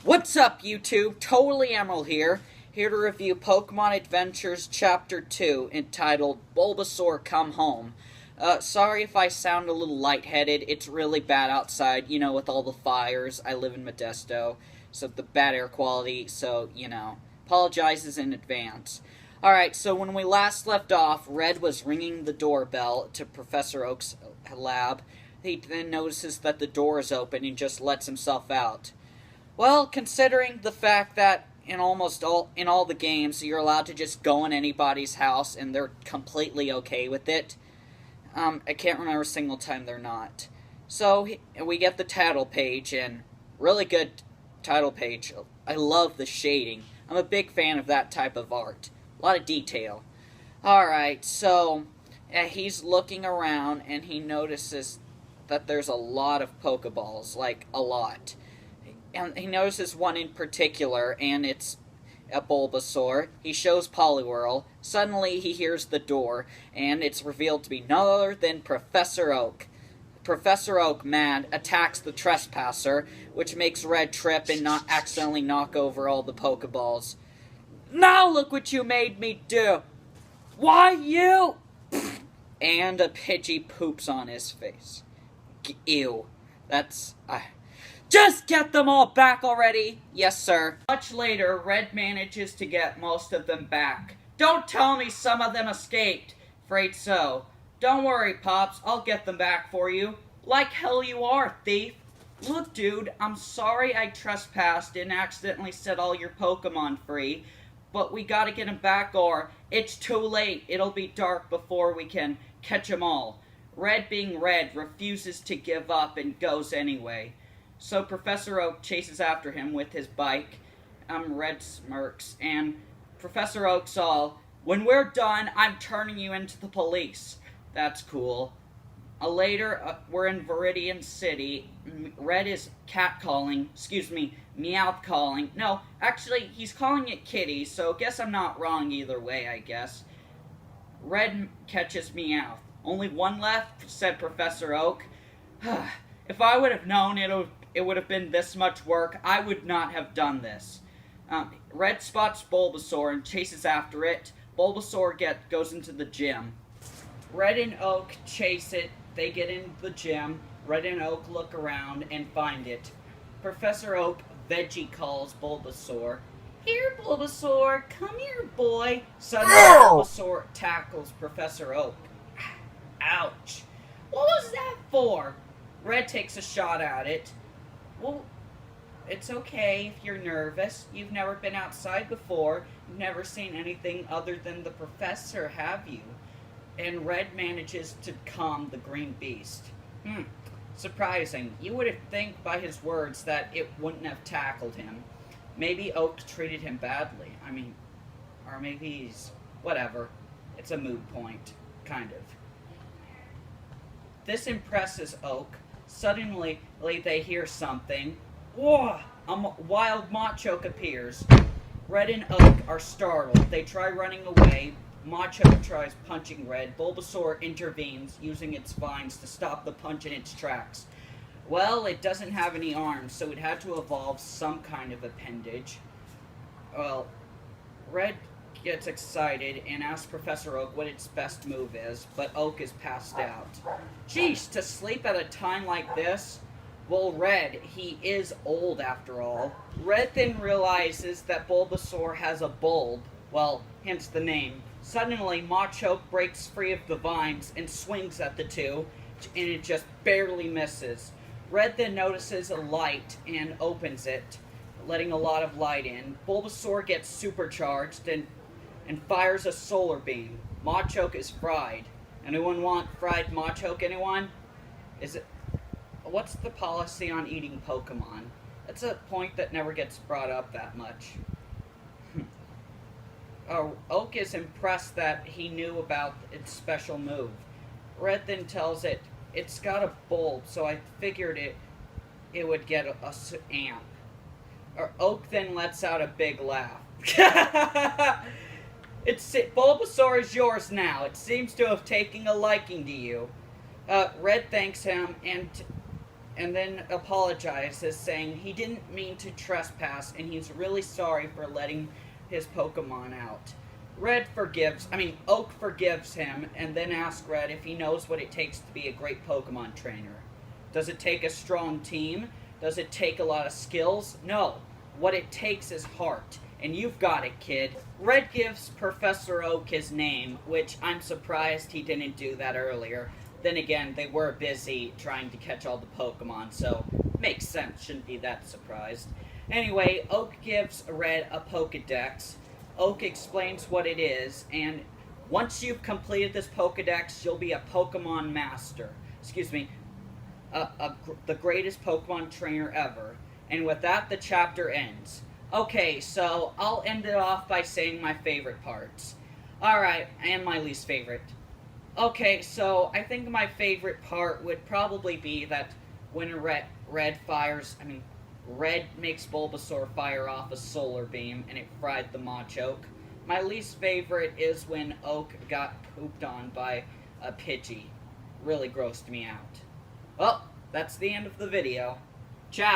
What's up, YouTube? Totally Emerald here to review Pokemon Adventures Chapter 2, entitled Bulbasaur Come Home. Sorry if I sound a little lightheaded. It's really bad outside, with all the fires. I live in Modesto, so the bad air quality, so, apologizes in advance. Alright, so when we last left off, Red was ringing the doorbell to Professor Oak's lab. He then notices that the door is open and just lets himself out. Well, considering the fact that in all the games, you're allowed to just go in anybody's house and they're completely okay with it. I can't remember a single time they're not. So, we get the title page, and really good title page. I love the shading. I'm a big fan of that type of art. A lot of detail. Alright, so, he's looking around, and he notices that there's a lot of Pokeballs. Like, a lot. And he notices one in particular, and it's a Bulbasaur. He shows Poliwhirl. Suddenly, he hears the door, and it's revealed to be no other than Professor Oak. Professor Oak, mad, attacks the trespasser, which makes Red trip and not accidentally knock over all the Pokeballs. Now look what you made me do! Why you? And a Pidgey poops on his face. Ew. That's... Just get them all back already! Yes, sir. Much later, Red manages to get most of them back. Don't tell me some of them escaped. Afraid so. Don't worry, Pops. I'll get them back for you. Like hell you are, thief. Look, dude, I'm sorry I trespassed and accidentally set all your Pokemon free, but we gotta get them back or it's too late. It'll be dark before we can catch them all. Red, being Red, refuses to give up and goes anyway. So Professor Oak chases after him with his bike. Red smirks, and Professor Oak's all, when we're done, I'm turning you into the police. That's cool. Later, we're in Viridian City. Red is meowth calling. No, actually, he's calling it Kitty, so guess I'm not wrong either way, I guess. Red catches Meowth. Only one left, said Professor Oak. If I would have known it would have been this much work, I would not have done this. Red spots Bulbasaur and chases after it. Bulbasaur goes into the gym. Red and Oak chase it. They get into the gym. Red and Oak look around and find it. Professor Oak veggie calls Bulbasaur. Here, Bulbasaur, come here, boy. Suddenly, Bulbasaur tackles Professor Oak. Ouch. What was that for? Red takes a shot at it. Well, it's okay if you're nervous. You've never been outside before. You've never seen anything other than the professor, have you? And Red manages to calm the green beast. Surprising. You would think by his words that it wouldn't have tackled him. Maybe Oak treated him badly. Or maybe he's... whatever. It's a moot point. Kind of. This impresses Oak. Suddenly, they hear something. Whoa! A wild Machoke appears. Red and Oak are startled. They try running away. Machoke tries punching Red. Bulbasaur intervenes, using its vines to stop the punch in its tracks. Well, it doesn't have any arms, so it had to evolve some kind of appendage. Well, Red gets excited and asks Professor Oak what its best move is, but Oak is passed out. Jeez, to sleep at a time like this? Well, Red, he is old after all. Red then realizes that Bulbasaur has a bulb, well, hence the name. Suddenly, Machoke breaks free of the vines and swings at the two, and it just barely misses. Red then notices a light and opens it, letting a lot of light in. Bulbasaur gets supercharged and fires a solar beam. Machoke is fried. Anyone want fried Machoke, anyone? What's the policy on eating Pokemon? That's a point that never gets brought up that much. Oak is impressed that he knew about its special move. Red then tells it, it's got a bulb, so I figured it would get a amp. Oak then lets out a big laugh. Bulbasaur is yours now. It seems to have taken a liking to you. Red thanks him and then apologizes, saying he didn't mean to trespass and he's really sorry for letting his Pokemon out. Oak forgives him and then asks Red if he knows what it takes to be a great Pokemon trainer. Does it take a strong team? Does it take a lot of skills? No. What it takes is heart. And you've got it, kid. Red gives Professor Oak his name, which I'm surprised he didn't do that earlier. Then again, they were busy trying to catch all the Pokemon, so makes sense, shouldn't be that surprised. Anyway, Oak gives Red a Pokedex. Oak explains what it is, and once you've completed this Pokedex, you'll be a Pokemon Master. Excuse me, the greatest Pokemon trainer ever. And with that, the chapter ends. Okay, so I'll end it off by saying my favorite parts. Alright, and my least favorite. Okay, so I think my favorite part would probably be that when Red makes Bulbasaur fire off a solar beam and it fried the Machoke. My least favorite is when Oak got pooped on by a Pidgey. Really grossed me out. Well, that's the end of the video. Ciao!